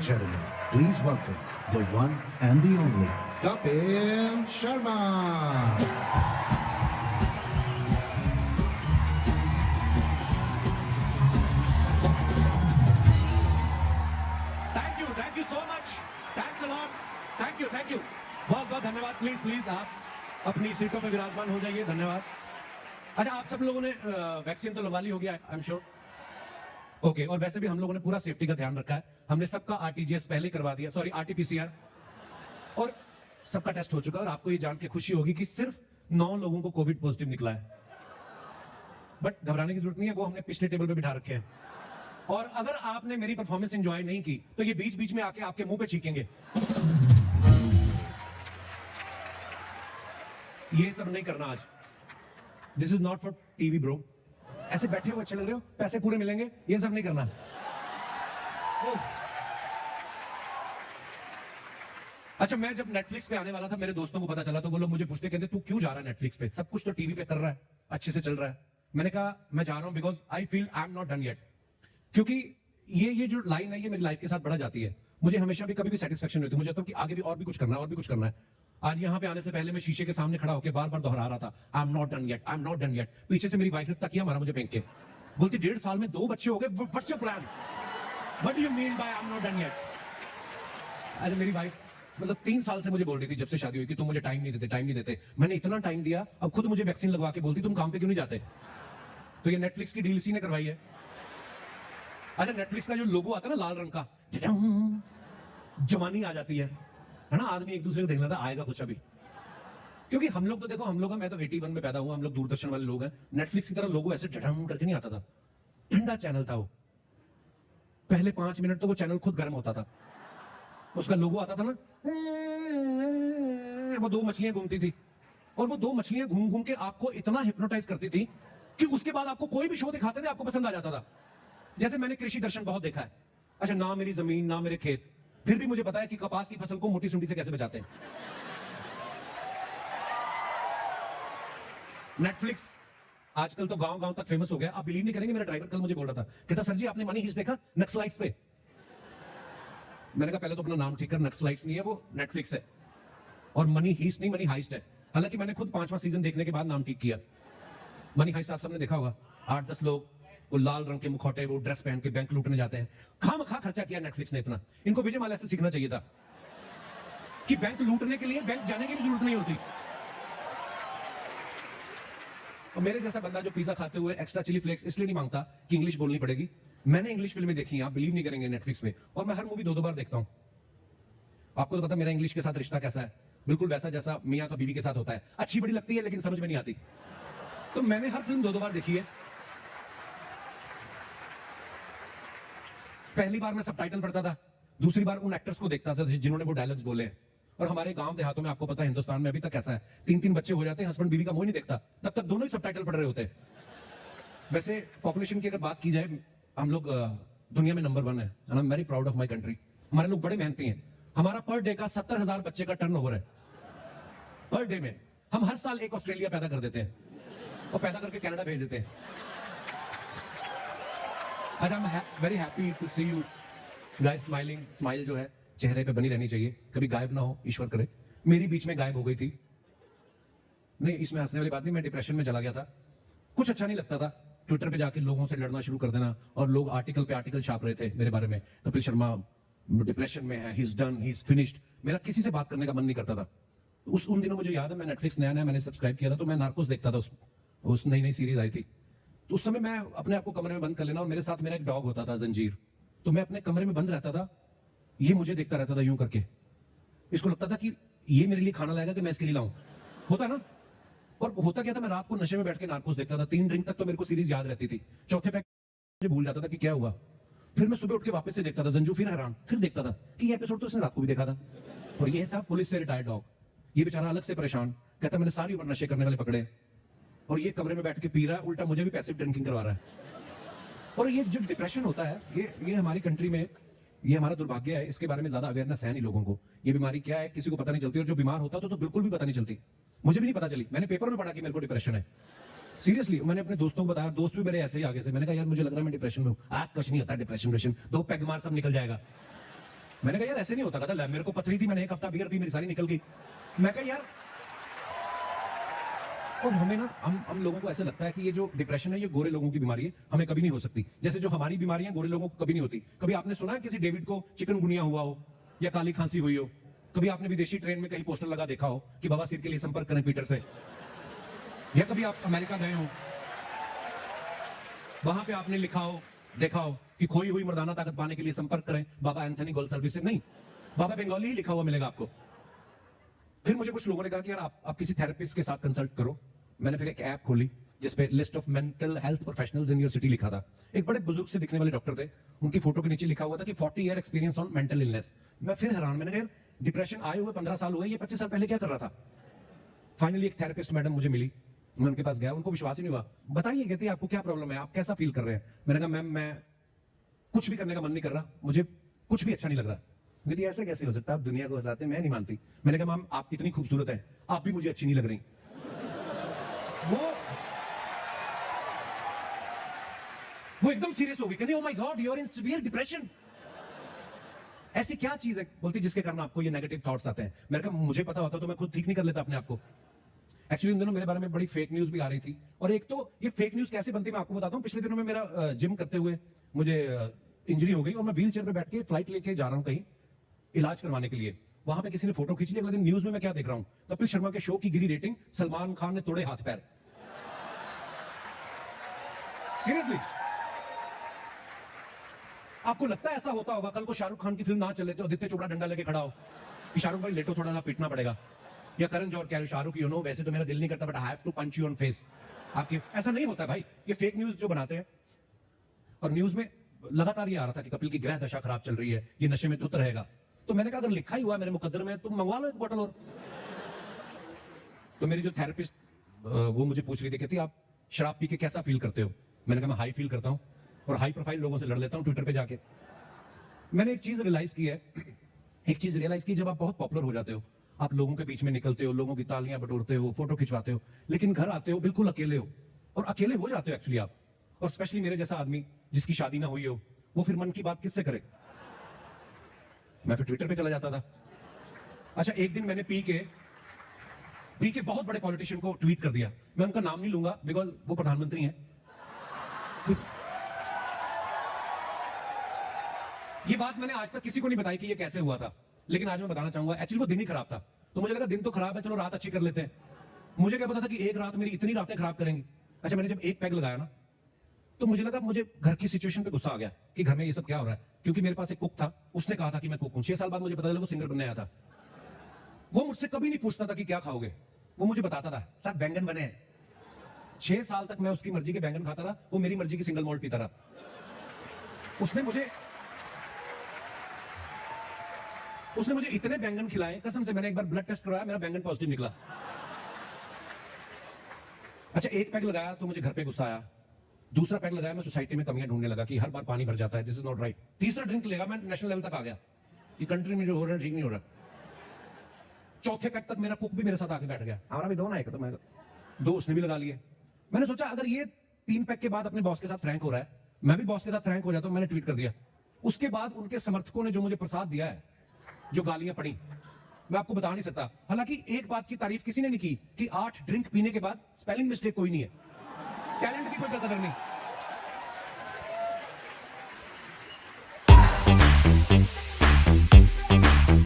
gentlemen, please welcome the one and the only Kapil Sharma. Thank you so much. Thanks a lot. Thank you. बहुत बहुत धन्यवाद. Please आप अपनी सीटों पे विराजमान हो जाइए. धन्यवाद. अच्छा, आप सब लोगों ने वैक्सीन तो लगवा ली होगी, आई एम श्योर. ओके, और वैसे भी हम लोगों ने पूरा सेफ्टी का ध्यान रखा है. हमने सबका आरटीजीएस पहले करवा दिया, सॉरी आरटीपीसीआर, और सबका टेस्ट हो चुका है. और आपको ये जान के खुशी होगी कि सिर्फ 9 लोगों को कोविड पॉजिटिव निकला है. बट घबराने की जरूरत नहीं है, वो हमने पिछले टेबल पे बिठा रखे हैं. और अगर आपने मेरी परफॉर्मेंस एंजॉय नहीं की तो ये बीच बीच में आके आपके मुंह पे चीखेंगे. ये सब नहीं करना आज. This is not for TV bro. ऐसे बैठे हो, अच्छे लग रहे हो, पैसे पूरे मिलेंगे, ये सब नहीं करना. अच्छा, मैं जब नेटफ्लिक्स पे आने वाला था, मेरे दोस्तों को पता चला तो वो लोग मुझे पूछते, कहते तू क्यों जा रहा है नेटफ्लिक्स पे, सब कुछ तो टीवी पे कर रहा है, अच्छे से चल रहा है. मैंने कहा मैं जा रहा हूं because I feel I am not done yet. क्योंकि ये जो लाइन है ये मेरी लाइफ के साथ बढ़ा जाती है. मुझे हमेशा भी कभी भी सेटिस्फेक्शन नहीं होती. मुझे लगता है कि आगे भी और भी कुछ करना है, और भी कुछ करना है. आज यहाँ पे आने से पहले मैं शीशे के सामने खड़ा होकर बार बार दोहरा रहा था, I am not done yet, I am not done yet. पीछे से मेरी वाइफ ने तकिया मारा मुझे फेंक के, बोलती 1.5 साल में 2 बच्चे हो गए, what's your plan, what do you mean by I am not done yet. अरे मेरी वाइफ मतलब 3 साल से मुझे बोल रही थी जब से शादी हुई कि तुम मुझे टाइम नहीं देते. मैंने इतना टाइम दिया, अब खुद मुझे वैक्सीन लगवा के बोलती तुम काम पे क्यों नहीं जाते. तो ये नेटफ्लिक्स की डील इसी ने करवाई है. अच्छा, नेटफ्लिक्स का जो लोगो आता है ना लाल रंग का, जवानी आ जाती है ना. आदमी एक दूसरे को देख लेता है आएगा कुछ अभी. क्योंकि हम लोग तो देखो, हम लोग, मैं तो 81 में पैदा हुआ, हम लोग दूरदर्शन वाले लोग हैं. नेटफ्लिक्स की तरह लोगो ऐसे ढड़म करके नहीं आता था. ठंडा चैनल था वो. पहले 5 मिनट तो वो चैनल खुद गर्म होता था. उसका लोगो आता था ना, वो 2 मछलियां घूमती थी, और वो 2 मछलियां घूम घूम के आपको इतना हिप्नोटाइज करती थी कि उसके बाद आपको कोई भी शो दिखाते थे आपको पसंद आ जाता था. जैसे मैंने कृषि दर्शन बहुत देखा है. अच्छा, ना मेरी जमीन ना मेरे खेत, फिर भी मुझे पता है कि कपास की फसल को मोटी सुंडी से कैसे बचाते हैं. नेटफ्लिक्स आजकल तो गांव गांव तक फेमस हो गया. आप बिलीव नहीं करेंगे, मेरा ड्राइवर कल मुझे बोल रहा था, कहता सर जी आपने मनी हीस्ट देखा नक्सलाइट्स पे. मैंने कहा पहले तो अपना नाम ठीक कर, नक्सलाइट्स नहीं है वो, नेटफ्लिक्स है. और मनी हीस्ट नहीं, मनी हाइस्ट है. हालांकि मैंने खुद 5वां सीजन देखने के बाद नाम ठीक किया. मनी हाइस्ट आप सबने देखा होगा, 8-10 लोग वो लाल रंग के मुखौटे, वो ड्रेस पहन के बैंक लूटने जाते हैं. खामखा खर्चा किया नेटफ्लिक्स ने इतना. इनको विजय माल्या से सीखना चाहिए था कि बैंक लूटने के लिए बैंक जाने की भी जरूरत नहीं होती. और मेरे जैसा बंदा जो पिज्जा खाते हुए एक्स्ट्रा चिली फ्लेक्स इसलिए नहीं मांगता कि इंग्लिश बोलनी पड़ेगी. मैंने इंग्लिश फिल्में देखी हैं, आप बिलीव नहीं करेंगे, नेटफ्लिक्स पे. और मैं हर मूवी 2-2 बार देखता हूं. आपको तो पता मेरा इंग्लिश के साथ रिश्ता कैसा है, बिल्कुल वैसा जैसा मियां का बीवी के साथ होता है. अच्छी बड़ी लगती है लेकिन समझ में नहीं आती. तो मैंने हर फिल्म 2-2 बार देखी है. पहली बार मैं सबटाइटल पढ़ता था, दूसरी बार उन एक्टर्स को देखता था जिन्होंने वो डायलॉग्स बोले हैं. और हमारे गांव देहातों में आपको पता है हिंदुस्तान में अभी तक कैसा है, 3-3 बच्चे हो जाते हैं, हस्बैंड बीवी का मुंह नहीं देखता, तब तक दोनों ही सबटाइटल पढ़ रहे होते हैं. वैसे पॉपुलेशन की अगर बात की जाए, हम लोग दुनिया में नंबर 1 है. आई am very proud of my country. हमारे लोग बड़े मेहनती हैं. हमारा पर डे का 70,000 बच्चे का टर्नओवर है पर डे में. हम हर साल एक ऑस्ट्रेलिया पैदा कर देते हैं और पैदा करके कनाडा भेज देते हैं. आज I am very happy to see you guys smiling. Smile जो है चेहरे पे बनी रहनी चाहिए, कभी गायब ना हो, ईश्वर करे. मेरी बीच में गायब हो गई थी. नहीं, इसमें हंसने वाली बात नहीं, मैं डिप्रेशन में चला गया था. कुछ अच्छा नहीं लगता था. ट्विटर पे जाके लोगों से लड़ना शुरू कर देना, और लोग आर्टिकल पे आर्टिकल छाप रहे थे मेरे बारे में, कपिल शर्मा डिप्रेशन में है, he is done, he is finished. मेरा किसी से बात करने का मन नहीं करता था. उन दिनों मुझे याद है, मैं नेटफ्लिक्स नया मैंने सब्सक्राइब किया था, तो मैं नार्कोस देखता था. उस नई सीरीज आई थी, तो उस समय मैं अपने आप को कमरे में बंद कर लेना, और मेरे साथ मेरा एक डॉग होता था जंजीर. तो मैं अपने कमरे में बंद रहता था, ये मुझे देखता रहता था यूं करके. इसको लगता था कि ये मेरे लिए खाना लाएगा कि मैं इसके लिए लाऊं. होता ना. और होता क्या था, मैं रात को नशे में बैठ के नार्कोस देखता था. 3 ड्रिंक तक तो मेरे को सीरीज याद रहती थी. चौथे पैक मुझे भूल जाता था कि क्या हुआ. फिर मैं सुबह उठ के वापस से देखता था जंजू, फिर हैरान, फिर देखता था कि ये एपिसोड तो इसने रात को भी देखा था. और ये था पुलिस से रिटायर्ड डॉग. ये बेचारा अलग से परेशान, कहता मैंने सारी उम्र नशे करने वाले पकड़े, और ये कमरे में बैठ के पी रहा है, उल्टा मुझे भी पैसिव ड्रिंकिंग करवा रहा है. और ये जो डिप्रेशन होता है, ये हमारी कंट्री में, ये हमारा दुर्भाग्य है. इसके बारे में ज्यादा अवेयरनेस है नहीं लोगों को. ये बीमारी क्या है किसी को पता नहीं चलती, और जो बीमार होता तो बिल्कुल भी पता नहीं चलती. मुझे भी नहीं पता चली. मैंने पेपर में पढ़ा कि मेरे को डिप्रेशन है. सीरियसली मैंने अपने दोस्तों को बताया, दोस्त भी मेरे ऐसे ही आगे से. मैंने कहा यार मुझे लग रहा है मैं डिप्रेशन में हूं. कुछ नहीं होता डिप्रेशन, 2 पैग मार सब निकल जाएगा. मैंने कहा यार ऐसे नहीं होता। कहता मेरे को पथरी थी, मैंने एक हफ्ता बियर पी, मेरी सारी निकल गई। मैं कहा यार, और हमें ना हम लोगों को ऐसा लगता है कि ये जो डिप्रेशन है ये गोरे लोगों की बीमारी है, हमें कभी नहीं हो सकती। जैसे जो हमारी बीमारियां गोरे लोगों को कभी नहीं होती। कभी आपने सुना है किसी डेविड को चिकनगुनिया हुआ हो या काली खांसी हुई हो? कभी आपने विदेशी ट्रेन में कहीं पोस्टर लगा देखा हो कि बवासीर के लिए संपर्क करें पीटर से? या कभी आप अमेरिका गए हो, वहां पे आपने लिखा हो, देखा हो कि खोई हुई मर्दाना ताकत पाने के लिए संपर्क करें बाबा एंथनी गोल्डसर्विस से? नहीं, बाबा बंगाली ही लिखा हुआ मिलेगा आपको। फिर मुझे कुछ लोगों ने कहा कि यार आप किसी थेरेपिस्ट के साथ कंसल्ट करो। मैंने फिर एक ऐप खोली जिसपे list of mental health professionals in your city लिखा था। एक बड़े बुजुर्ग से दिखने वाले डॉक्टर थे, उनकी फोटो के नीचे लिखा हुआ था कि 40 year experience on mental illness. मैं फिर हैरान, मैंने कहा डिप्रेशन आए हुए 15 साल हुए, ये 25 साल पहले क्या कर रहा था? फाइनली एक थेरेपिस्ट मैडम मुझे मिली, मैं उनके पास गया, उनको विश्वास ही नहीं हुआ। बताइए, कहती है आपको क्या प्रॉब्लम है, आप कैसा फील कर रहे हैं? मैंने कहा मैम मैं कुछ भी करने का मन नहीं कर रहा, मुझे कुछ भी अच्छा नहीं लग रहा। कहती ऐसे कैसे हो सकता है, आप दुनिया को हंसाते हैं, मैं नहीं मानती। मैंने कहा मैम आप कितनी खूबसूरत हैं, आप भी मुझे अच्छी नहीं लग रही। वो एकदम सीरियस हो गई, कहती oh my god you are in severe depression. ऐसी क्या चीज है, बोलती जिसके कारण आपको ये नेगेटिव थॉट्स आते हैं? मैंने कहा मुझे पता होता तो मैं खुद ठीक नहीं कर लेता अपने आप को। एक्चुअली उन दिनों मेरे बारे में बड़ी फेक न्यूज भी आ रही थी। और एक तो ये फेक न्यूज कैसे बनती है मैं आपको बताता हूँ। पिछले दिनों में मेरा जिम करते हुए मुझे इंजरी हो गई और मैं व्हील चेयर पे बैठ के फ्लाइट लेके जा रहा हूँ कहीं इलाज करवाने के लिए। वहां पे किसी ने फोटो खींच ली। अगले दिन न्यूज में मैं क्या देख रहा हूँ, कपिल शर्मा के शो की गिरी रेटिंग, सलमान खान ने तोड़े हाथ पैर। सीरियसली, आपको लगता है ऐसा होता होगा कल को शाहरुख खान की फिल्म ना चले तो आदित्य चोपड़ा डंडा लेके खड़ा हो कि शाहरुख भाई लेटो, थोड़ा सा पीटना पड़ेगा? या करण जौहर कह रहे शाहरुख यू नो वैसे तो मेरा दिल नहीं करता but I have to punch you on face. आपकी ऐसा नहीं होता भाई, ये फेक न्यूज जो बनाते हैं। और न्यूज में लगातार ये आ रहा था कि कपिल की ग्रह दशा खराब चल रही है, ये नशे में धुत रहेगा। तो मैंने कहा अगर लिखा ही हुआ है मेरे मुकद्दर में, तुम मंगवा लो एक बोतल और। तो मेरी जो थेरेपिस्ट वो मुझे पूछ रही थी, कहती आप शराब पी के कैसा फील करते हो? मैंने कहा मैं हाई फील करता हूँ और हाई प्रोफाइल लोगों से लड़ लेता हूँ ट्विटर पे जाके। मैंने एक चीज रियलाइज की है, एक चीज रियलाइज की, जब आप बहुत पॉपुलर हो जाते हो, आप लोगों के बीच में निकलते हो, लोगों की तालियां बटोरते हो, फोटो खिंचवाते हो, लेकिन घर आते हो बिल्कुल अकेले हो। और अकेले हो जाते हो एक्चुअली आप। और स्पेशली मेरे जैसा आदमी जिसकी शादी ना हुई हो, वो फिर मन की बात किससे करे? मैं फिर ट्विटर पे चला जाता था। अच्छा, एक दिन मैंने पी के बहुत बड़े पॉलिटिशियन को ट्वीट कर दिया। मैं उनका नाम नहीं लूंगा बिकॉज वो प्रधानमंत्री हैं। ये बात मैंने आज तक किसी को नहीं बताई कि ये कैसे हुआ था, लेकिन आज मैं बताना चाहूंगा। एक्चुअली वो दिन ही खराब था, तो मुझे लगा दिन तो खराब है, चलो रात अच्छी कर लेते हैं। मुझे क्या पता था कि एक रात मेरी इतनी रातें खराब करेंगी। अच्छा, मैंने जब एक पैग लगाया ना, तो मुझे लगा, मुझे घर की सिचुएशन पे गुस्सा आ गया कि घर में ये सब क्या हो रहा है। क्योंकि मेरे पास एक कुक था, उसने कहा था कि मैं कुक हूं। 6 साल बाद मुझे पता चला वो सिंगर बनने आया था। वो मुझसे कभी नहीं पूछता था कि क्या खाओगे, वो मुझे बताता था सर बैंगन बने हैं। 6 साल तक मैं उसकी मर्जी के बैंगन खाता रहा, वो मेरी मर्जी की सिंगल मॉल्ट पीता रहा। उसने मुझे इतने बैंगन खिलाए, कसम से मैंने एक बार ब्लड टेस्ट करवाया, मेरा बैंगन पॉजिटिव निकला। अच्छा, एक पैग लगाया तो मुझे घर पे गुस्सा आया। दूसरा पैग लगाया, मैं सोसाइटी में कमियां ढूंढने लगा कि हर बार पानी भर जाता है, दिस इज नॉट राइट। तीसरा ड्रिंक लेगा, मैं नेशनल लेवल तक आ गया, ये कंट्री में जो हो रहा है ठीक नहीं हो रहा। चौथे पैग तक मेरा कुक भी मेरे साथ आके बैठ गया। हमारा भी दो ना एक, तो मैं 2 उसने भी लगा लिए। मैंने सोचा अगर ये 3 पैग के बाद अपने बॉस के साथ फ्रैंक हो रहा है, मैं भी बॉस के साथ फ्रैंक हो जाता हूं। मैंने ट्वीट कर दिया। उसके बाद उनके समर्थकों ने जो मुझे प्रसाद दिया है, जो गालियां पड़ी, मैं आपको बता नहीं सकता। हालांकि एक बात की तारीफ किसी ने नहीं की कि 8 ड्रिंक पीने के बाद स्पेलिंग मिस्टेक कोई नहीं है, टैलेंट की कोई कदर नहीं।